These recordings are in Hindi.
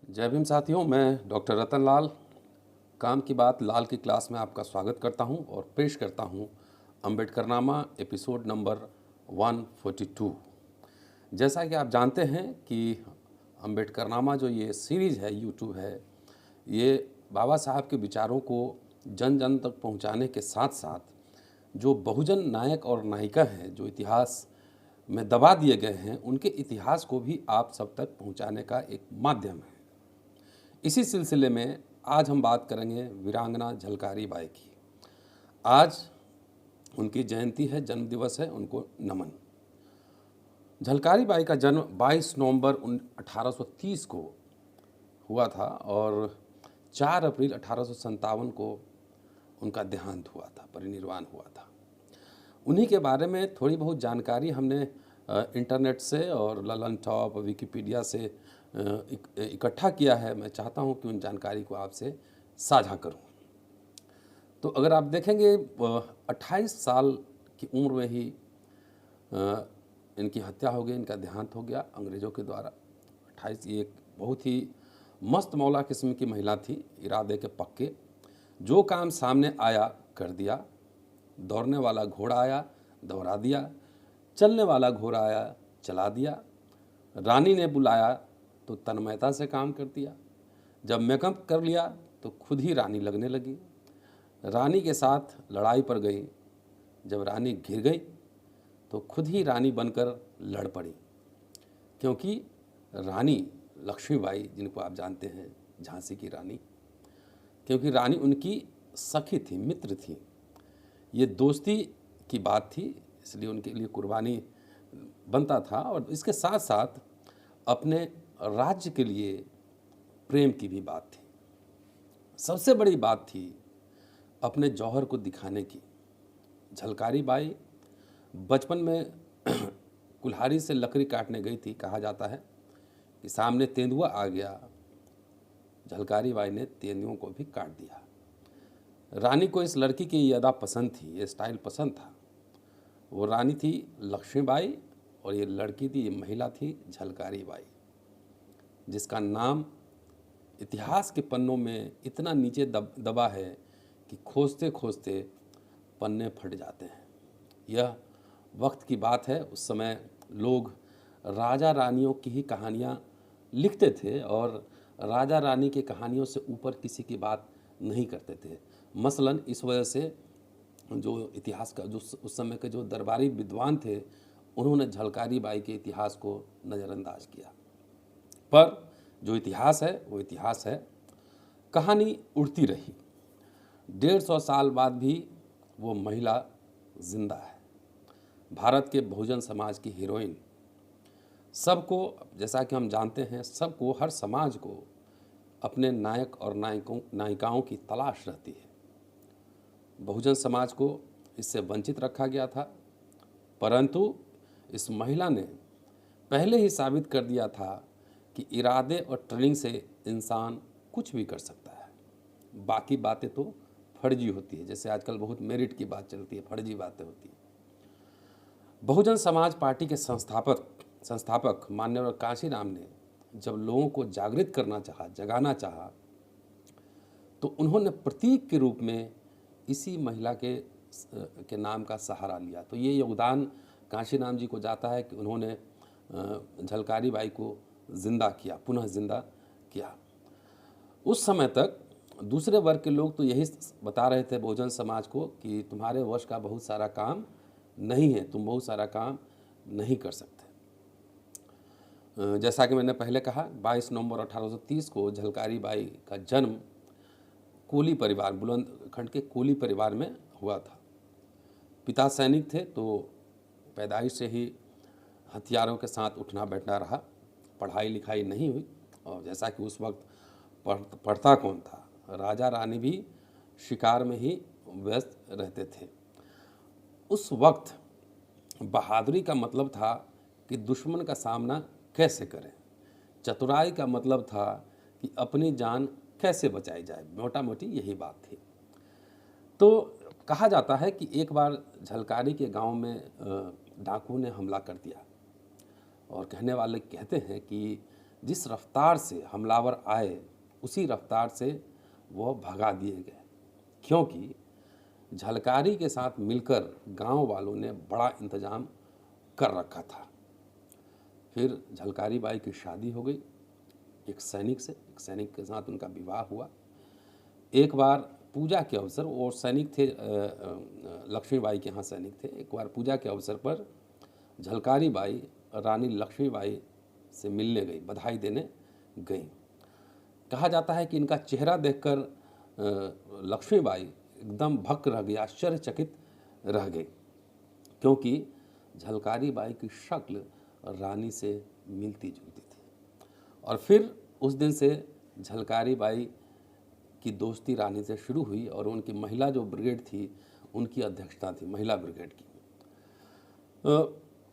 जय भीम साथियों, मैं डॉक्टर रतन लाल काम की बात लाल की क्लास में आपका स्वागत करता हूं और पेश करता हूं अम्बेडकरनामा एपिसोड नंबर 142। जैसा कि आप जानते हैं कि अम्बेडकरनामा जो ये सीरीज़ है यूट्यूब है, ये बाबा साहब के विचारों को जन जन तक पहुंचाने के साथ साथ जो बहुजन नायक और नायिका हैं जो इतिहास में दबा दिए गए हैं, उनके इतिहास को भी आप सब तक पहुंचाने का एक माध्यम है। इसी सिलसिले में आज हम बात करेंगे वीरांगना झलकारी बाई की। आज उनकी जयंती है, जन्म दिवस है, उनको नमन। झलकारी बाई का जन्म 22 नवंबर 1830 को हुआ था और 4 अप्रैल 1857 को उनका देहांत हुआ था, परिनिर्वाण हुआ था। उन्हीं के बारे में थोड़ी बहुत जानकारी हमने इंटरनेट से और ललन टॉप विकिपीडिया से इकट्ठा किया है। मैं चाहता हूं कि उन जानकारी को आपसे साझा करूं। तो अगर आप देखेंगे 28 साल की उम्र में ही इनकी हत्या हो गई, इनका देहांत हो गया अंग्रेज़ों के द्वारा। 28, ये एक बहुत ही मस्त मौला किस्म की महिला थी, इरादे के पक्के। जो काम सामने आया कर दिया। दौड़ने वाला घोड़ा आया, दौड़ा दिया। चलने वाला घोड़ा आया, चला दिया। रानी ने बुलाया तो तन्मयता से काम कर दिया। जब मेकअप कर लिया तो खुद ही रानी लगने लगी। रानी के साथ लड़ाई पर गई। जब रानी घिर गई तो खुद ही रानी बनकर लड़ पड़ी, क्योंकि रानी लक्ष्मीबाई, जिनको आप जानते हैं झांसी की रानी, क्योंकि रानी उनकी सखी थी, मित्र थी। ये दोस्ती की बात थी, इसलिए उनके लिए कुर्बानी बनता था। और इसके साथ साथ अपने राज्य के लिए प्रेम की भी बात थी। सबसे बड़ी बात थी अपने जौहर को दिखाने की। झलकारी बाई बचपन में कुल्हाड़ी से लकड़ी काटने गई थी। कहा जाता है कि सामने तेंदुआ आ गया, झलकारी बाई ने तेंदुओं को भी काट दिया। रानी को इस लड़की की ये अदा पसंद थी, ये स्टाइल पसंद था। वो रानी थी लक्ष्मीबाई और ये लड़की थी, ये महिला थी झलकारी बाई, जिसका नाम इतिहास के पन्नों में इतना नीचे दबा है कि खोजते खोजते पन्ने फट जाते हैं। यह वक्त की बात है। उस समय लोग राजा रानियों की ही कहानियाँ लिखते थे और राजा रानी की कहानियों से ऊपर किसी की बात नहीं करते थे। मसलन इस वजह से जो इतिहास का जो उस समय के जो दरबारी विद्वान थे, उन्होंने झलकारी बाई के इतिहास को नज़रअंदाज किया। पर जो इतिहास है वो इतिहास है। कहानी उड़ती रही। 150 साल बाद भी वो महिला जिंदा है। भारत के बहुजन समाज की हीरोइन। सबको, जैसा कि हम जानते हैं, सबको, हर समाज को अपने नायक और नायिकाओं की तलाश रहती है। बहुजन समाज को इससे वंचित रखा गया था, परंतु इस महिला ने पहले ही साबित कर दिया था कि इरादे और ट्रेनिंग से इंसान कुछ भी कर सकता है। बाकी बातें तो फर्जी होती है, जैसे आजकल बहुत मेरिट की बात चलती है, फर्जी बातें होती हैं। बहुजन समाज पार्टी के संस्थापक माननीय कांशीराम ने जब लोगों को जागृत करना चाहा, जगाना चाहा, तो उन्होंने प्रतीक के रूप में इसी महिला के नाम का सहारा लिया। तो ये योगदान कांशीराम जी को जाता है कि उन्होंने झलकारी बाई को जिंदा किया, पुनः जिंदा किया। उस समय तक दूसरे वर्ग के लोग तो यही बता रहे थे बहुजन समाज को कि तुम्हारे वश का बहुत सारा काम नहीं है, तुम बहुत सारा काम नहीं कर सकते। जैसा कि मैंने पहले कहा, 22 नवंबर 1830 को झलकारी बाई का जन्म कोली परिवार, बुलंदखंड के कोली परिवार में हुआ था। पिता सैनिक थे, तो पैदाइश से ही हथियारों के साथ उठना बैठना रहा। पढ़ाई लिखाई नहीं हुई। और जैसा कि उस वक्त पढ़ता कौन था, राजा रानी भी शिकार में ही व्यस्त रहते थे। उस वक्त बहादुरी का मतलब था कि दुश्मन का सामना कैसे करें। चतुराई का मतलब था कि अपनी जान कैसे बचाई जाए। मोटा मोटी यही बात थी। तो कहा जाता है कि एक बार झलकारी के गांव में डाकू ने हमला कर दिया और कहने वाले कहते हैं कि जिस रफ्तार से हमलावर आए उसी रफ्तार से वह भगा दिए गए, क्योंकि झलकारी के साथ मिलकर गांव वालों ने बड़ा इंतजाम कर रखा था। फिर झलकारी बाई की शादी हो गई एक सैनिक के साथ उनका विवाह हुआ। एक बार पूजा के अवसर, और सैनिक थे लक्ष्मीबाई के यहाँ सैनिक थे, एक बार पूजा के अवसर पर झलकारी बाई रानी लक्ष्मीबाई से मिलने गई, बधाई देने गई। कहा जाता है कि इनका चेहरा देखकर लक्ष्मीबाई एकदम भक्क रह गई, आश्चर्यचकित रह गई, क्योंकि झलकारी बाई की शक्ल रानी से मिलती जुलती थी। और फिर उस दिन से झलकारी बाई की दोस्ती रानी से शुरू हुई और उनकी महिला जो ब्रिगेड थी उनकी अध्यक्षता थी महिला ब्रिगेड की।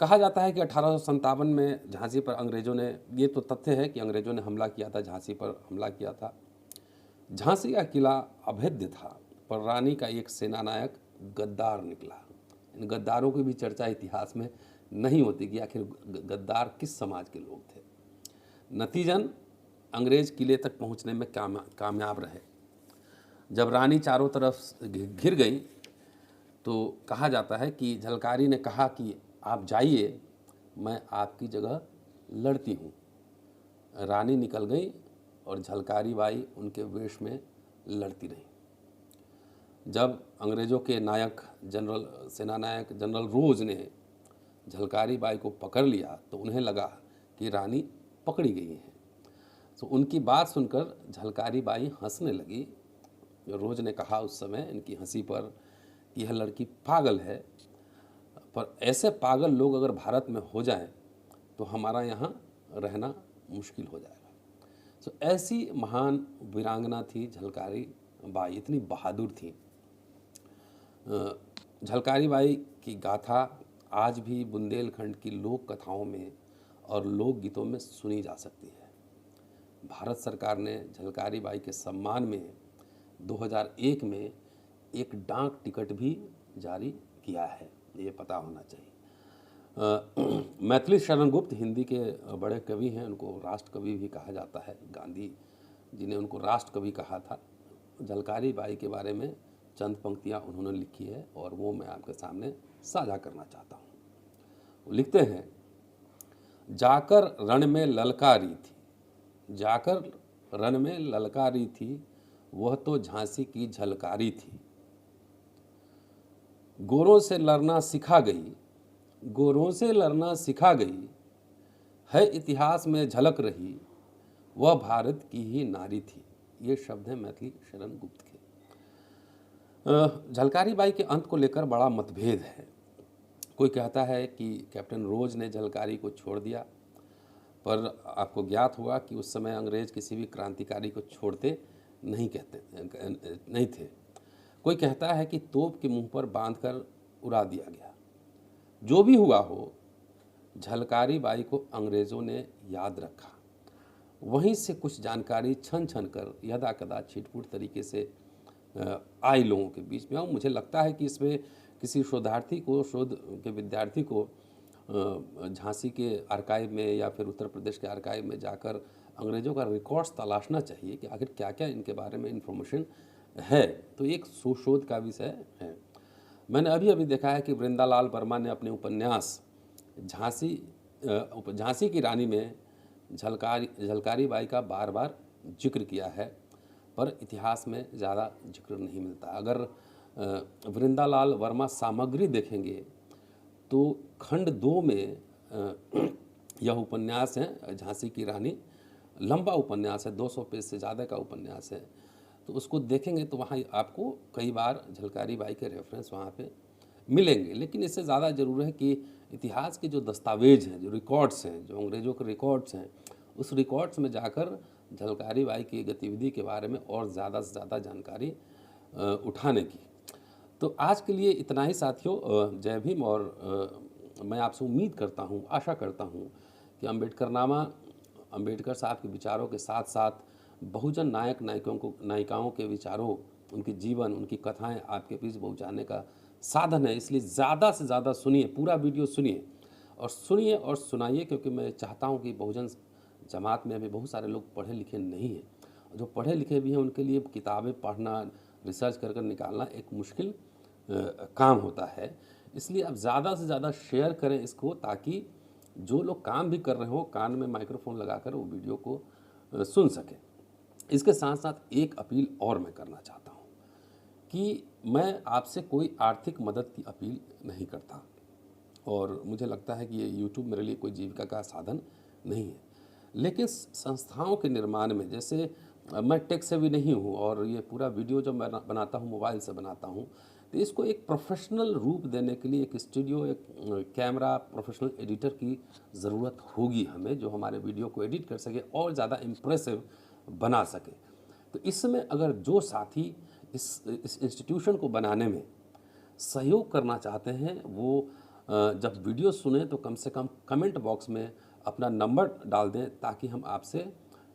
कहा जाता है कि 1857 में झांसी पर अंग्रेज़ों ने, ये तो तथ्य है कि अंग्रेज़ों ने हमला किया था, झांसी पर हमला किया था। झांसी का किला अभेद्य था, पर रानी का एक सेनानायक गद्दार निकला। इन गद्दारों की भी चर्चा इतिहास में नहीं होती कि आखिर गद्दार किस समाज के लोग थे। नतीजन अंग्रेज़ किले तक पहुंचने में कामयाब रहे। जब रानी चारों तरफ घिर गई तो कहा जाता है कि झलकारी ने कहा कि आप जाइए, मैं आपकी जगह लड़ती हूँ। रानी निकल गई और झलकारी बाई उनके वेश में लड़ती रही। जब अंग्रेज़ों के नायक सेनानायक जनरल रोज ने झलकारी बाई को पकड़ लिया तो उन्हें लगा कि रानी पकड़ी गई है। तो उनकी बात सुनकर झलकारी बाई हंसने लगी। रोज ने कहा उस समय इनकी हंसी पर, यह लड़की पागल है, पर ऐसे पागल लोग अगर भारत में हो जाएं तो हमारा यहाँ रहना मुश्किल हो जाएगा। तो ऐसी महान वीरांगना थी झलकारी बाई, इतनी बहादुर थी। झलकारी बाई की गाथा आज भी बुंदेलखंड की लोक कथाओं में और लोकगीतों में सुनी जा सकती है। भारत सरकार ने झलकारी बाई के सम्मान में 2001 में एक डाक टिकट भी जारी किया है, ये पता होना चाहिए। मैथिली शरण गुप्त हिंदी के बड़े कवि हैं, उनको राष्ट्र कवि भी कहा जाता है। गांधी जी ने उनको राष्ट्र कवि कहा था। झलकारी बाई के बारे में चंद पंक्तियाँ उन्होंने लिखी है और वो मैं आपके सामने साझा करना चाहता हूँ। वो लिखते हैं, जाकर रण में ललकारी थी, जाकर रण में ललकारी थी, वह तो झांसी की झलकारी थी। गोरों से लड़ना सिखा गई, गोरों से लड़ना सिखा गई, है इतिहास में झलक रही, वह भारत की ही नारी थी। ये शब्द हैं मैथिली शरण गुप्त के। झलकारी बाई के अंत को लेकर बड़ा मतभेद है। कोई कहता है कि कैप्टन रोज ने झलकारी को छोड़ दिया, पर आपको ज्ञात हुआ कि उस समय अंग्रेज किसी भी क्रांतिकारी को छोड़ते नहीं थे। कोई कहता है कि तोप के मुंह पर बांधकर उड़ा दिया गया। जो भी हुआ हो, झलकारी बाई को अंग्रेज़ों ने याद रखा। वहीं से कुछ जानकारी छन छन कर यदा कदा छिटपुट तरीके से आई लोगों के बीच में। और मुझे लगता है कि इसमें किसी शोध के विद्यार्थी को झांसी के आर्काइव में या फिर उत्तर प्रदेश के आर्काइव में जाकर अंग्रेज़ों का रिकॉर्ड्स तलाशना चाहिए कि आखिर क्या क्या इनके बारे में इन्फॉर्मेशन है। तो एक सुशोध का विषय है। मैंने अभी देखा है कि वृंदालाल वर्मा ने अपने उपन्यास झांसी की रानी में झलकारी बाई का बार बार जिक्र किया है, पर इतिहास में ज़्यादा जिक्र नहीं मिलता। अगर वृंदालाल वर्मा सामग्री देखेंगे तो खंड 2 में यह उपन्यास है झांसी की रानी। लंबा उपन्यास है, 200 पेज से ज़्यादा का उपन्यास है। तो उसको देखेंगे तो वहाँ आपको कई बार झलकारी बाई के रेफरेंस वहाँ पे मिलेंगे। लेकिन इससे ज़्यादा ज़रूर है कि इतिहास के जो दस्तावेज हैं, जो रिकॉर्ड्स हैं, जो अंग्रेज़ों के रिकॉर्ड्स हैं, उस रिकॉर्ड्स में जाकर झलकारी बाई की गतिविधि के बारे में और ज़्यादा से ज़्यादा जानकारी उठाने की। तो आज के लिए इतना ही साथियों। जय भीम। और मैं आपसे उम्मीद करता हूँ, आशा करता हूँ कि अम्बेडकर साहब के विचारों के साथ साथ बहुजन नायिकाओं के विचारों, उनके जीवन, उनकी कथाएं आपके बीच पहुंचाने का साधन है। इसलिए ज़्यादा से ज़्यादा सुनिए, पूरा वीडियो सुनिए और सुनाइए, क्योंकि मैं चाहता हूं कि बहुजन जमात में अभी बहुत सारे लोग पढ़े लिखे नहीं हैं। जो पढ़े लिखे भी हैं उनके लिए किताबें पढ़ना, रिसर्च कर कर निकालना एक मुश्किल काम होता है। इसलिए आप ज़्यादा से ज़्यादा शेयर करें इसको, ताकि जो लोग काम भी कर रहे हो कान में माइक्रोफोन लगाकर वो वीडियो को सुन सकें। इसके साथ साथ एक अपील और मैं करना चाहता हूँ कि मैं आपसे कोई आर्थिक मदद की अपील नहीं करता, और मुझे लगता है कि ये यूट्यूब मेरे लिए कोई जीविका का साधन नहीं है। लेकिन संस्थाओं के निर्माण में, जैसे मैं टेक से भी नहीं हूँ, और ये पूरा वीडियो जब मैं बनाता हूँ मोबाइल से बनाता हूँ, तो इसको एक प्रोफेशनल रूप देने के लिए एक स्टूडियो, एक कैमरा, प्रोफेशनल एडिटर की ज़रूरत होगी हमें, जो हमारे वीडियो को एडिट कर सके और ज़्यादा इम्प्रेसिव बना सके। तो इसमें अगर जो साथी इस इंस्टीट्यूशन को बनाने में सहयोग करना चाहते हैं, वो जब वीडियो सुने तो कम से कम कमेंट बॉक्स में अपना नंबर डाल दें, ताकि हम आपसे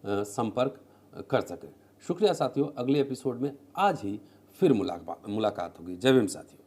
संपर्क कर सकें। शुक्रिया साथियों, अगले एपिसोड में आज ही फिर मुलाकात होगी। जय भीम साथियों।